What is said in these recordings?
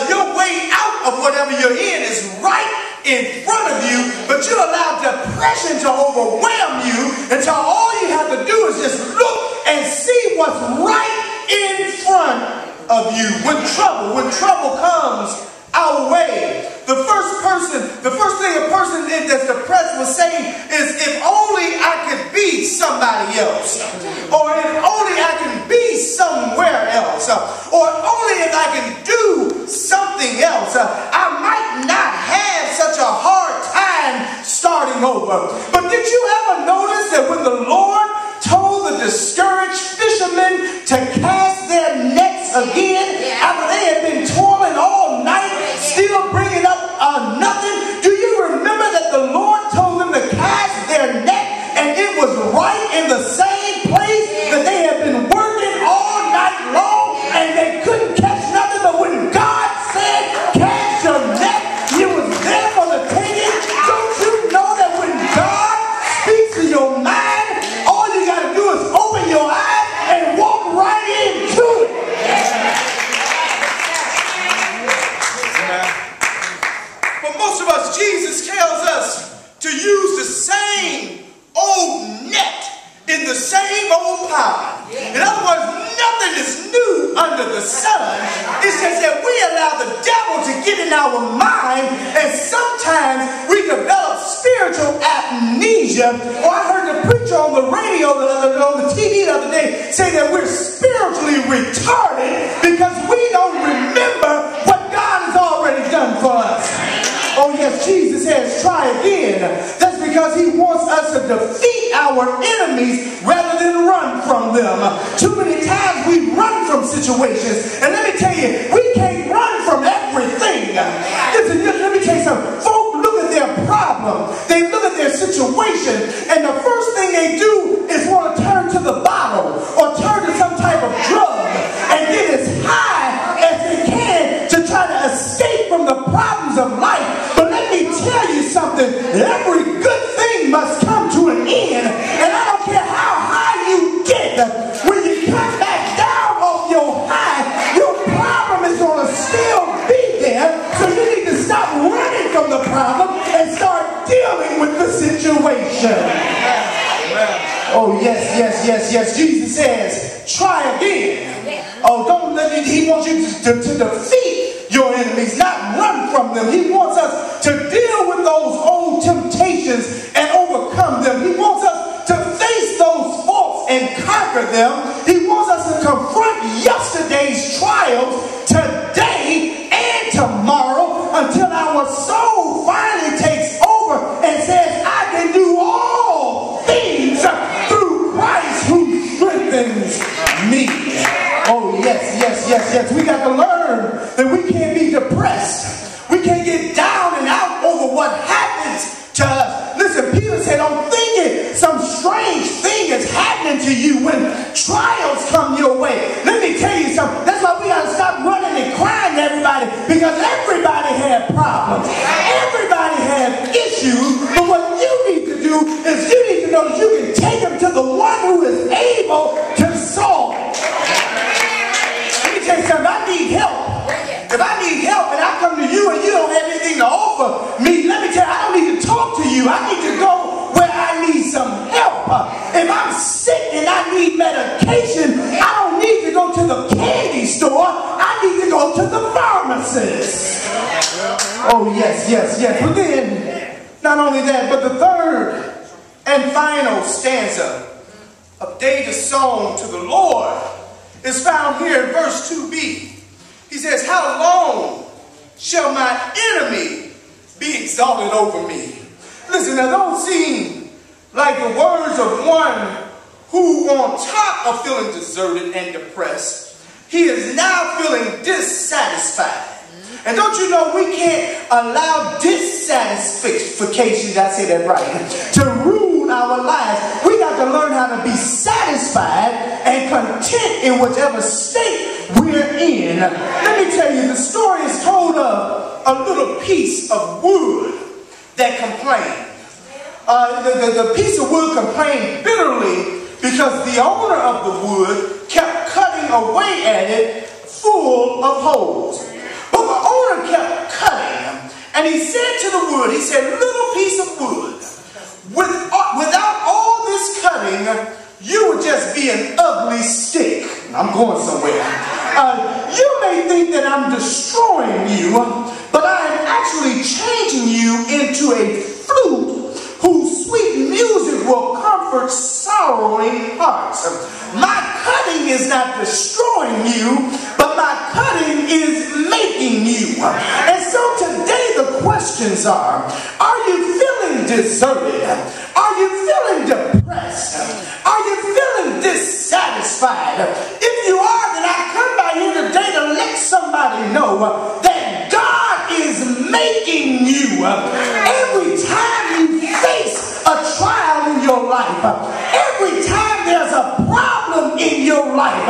Your way out of whatever you're in is right in front of you, but you allow depression to overwhelm you until all you have to do is just look and see what's right in front of you. When trouble comes our way, the first thing a person that's depressed will say is, if only I could be somebody else, or if only I can be somewhere else, or only if I can do something else, I might not have such a hard time starting over. But did you ever notice that when the Lord told the discouraged fishermen to cast their nets again after they had been toiling all night, still bringing up nothing? Do you remember that the Lord told them to cast their net, and it was right in the same place that they had been working all night long and they couldn't catch nothing? But when God said cast your net, it was there for the taking. Don't you know that when God speaks to your mind, all you got to do is open your eyes and walk right into it? For most of us, Jesus tells us to use the same old net in the same old pond. In other words, nothing is new under the sun. It's just that we allow the devil to get in our mind, and sometimes we develop spiritual amnesia. Or I heard the preacher on the radio, on the TV the other day, say that we're spiritually retarded because we don't remember what God has already done for us. Oh yes, Jesus says try again. That's because he wants us to defeat our enemies rather than run from them. Too many times we run from situations. And let me tell you, we can't run from everything. Listen, let me tell you something. Folk look at their problem. They look at their situation, and the first thing they do is want to turn to the bottle or turn to some type of drug and get as high as they can to try to escape from the problems of life. But let me tell you something. Every good thing must come to an end. And I don't care how high you get. When you come back down off your high, your problem is going to still be there. So you need to stop running from the problem and start dealing with the situation. Oh, yes. Jesus says, try again. Oh, don't let it. He wants you to defeat your enemies, not run from them. He wants us to deal with those old temptations and overcome them. He wants us to face those faults and conquer them. He wants us to confront yesterday's trials today and tomorrow until our soul finally takes over and says, I can do all things through Christ who strengthens me. Oh, yes. We got to learn that we can't be depressed. We can't get down and out over what happens to us. Listen, Peter said, don't think it some strange thing is happening to you when trials come your way. Let me tell you something. That's why we got to stop running and crying to everybody, because everybody had problems. Everybody had issues. But what you need to do is you need to know that you can take them to the one who is able to solve it. I need help. If I need help and I come to you and you don't have anything to offer me, let me tell you, I don't need to talk to you. I need to go where I need some help. If I'm sick and I need medication, I don't need to go to the candy store. I need to go to the pharmacist. Oh, yes. But then, not only that, but the third and final stanza of David's song to the Lord is found here in verse 2b. He says, how long shall my enemy be exalted over me? Listen, now don't seem like the words of one who, on top of feeling deserted and depressed, he is now feeling dissatisfied. And don't you know we can't allow dissatisfaction, did I say that right, to rule our lives. We got to learn how to be satisfied and content in whichever state we're in. Let me tell you, the story is told of a little piece of wood that complained. The piece of wood complained bitterly because the owner of the wood kept cutting away at it full of holes. But the And he said to the wood, he said, little piece of wood, without all this cutting, you would just be an ugly stick. I'm going somewhere. You may think that I'm destroying you, but I am actually changing you into a flute whose sweet music will comfort sorrowing hearts. My cutting is not destroying you, but my cutting is making you. And so today the questions are you feeling deserted? Are you feeling depressed? Are you feeling dissatisfied? If you are, then I come by here today to let somebody know that God is making you. Every time you face a trial in your life, every time there's a problem in your life,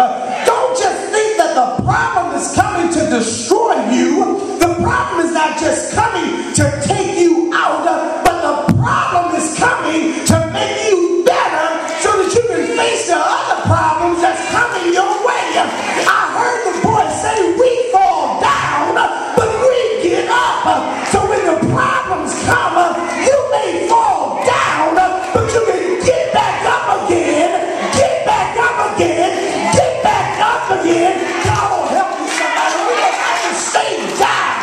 don't just think that the problem is coming to destroy you. The problem is not just coming to take you out, but the problem is coming to make you better so that you can face the other problems that's coming your way. I heard the boy say, we fall down, but we get up. So when the problems come, you may fall down, but you can get back up again, get back up again, get back up again. God will help you, somebody. We don't have to stay down.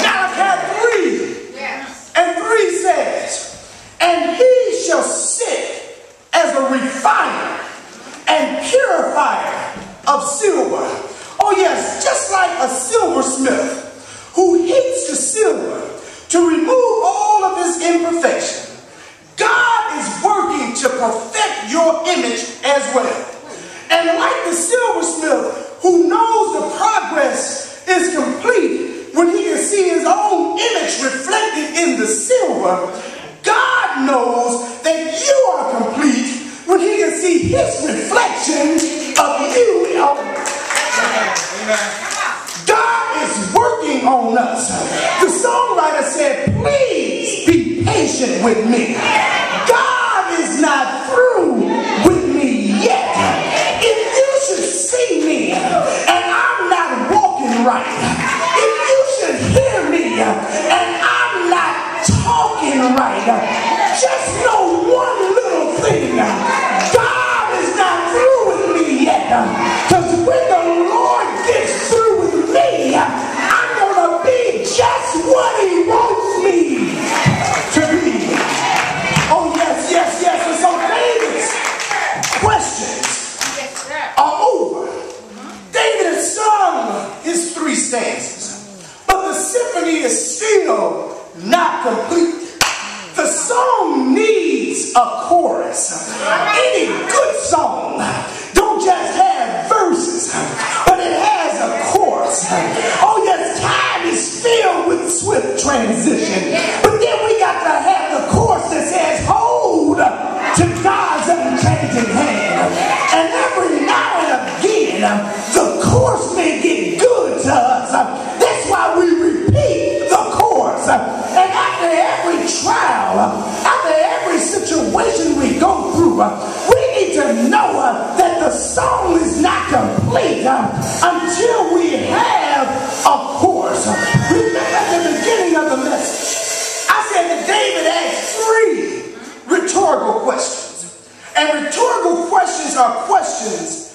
Malachi 3 and 3 says, and he shall sit as a refiner and purifier of silver. Oh yes, just like a silversmith who heats the silver to remove all of its imperfection. God is working to perfect your image as well. And like the silversmith who knows the progress is complete when he can see his own image reflected in the silver, God knows that you are complete when he can see his reflection of you. God is working on us. The songwriter said, please be patient with me. God is not through with me yet. If you should see me and I'm not walking right, if you should hear me and I'm not talking right, just know one little thing. God is not through with me yet. Because when the Lord gets through with me, I'm going to be just what he wants me to be. Oh yes, yes, yes. And so David's questions are over. David has sung his 3 stanzas, but the symphony is still not complete. The song needs a chorus. Any good song don't just have verses, but it has a chorus. Oh yes, time is filled with swift transition, but then we got to have the chorus that says, hold to God's unchanging hand. And every now and again, the chorus may get good to us. That's why we repeat the chorus. And after every trial, after every situation we go through, we need to know that the song is not complete until we have a chorus. Remember at the beginning of the message, I said that David asked 3 rhetorical questions. And rhetorical questions are questions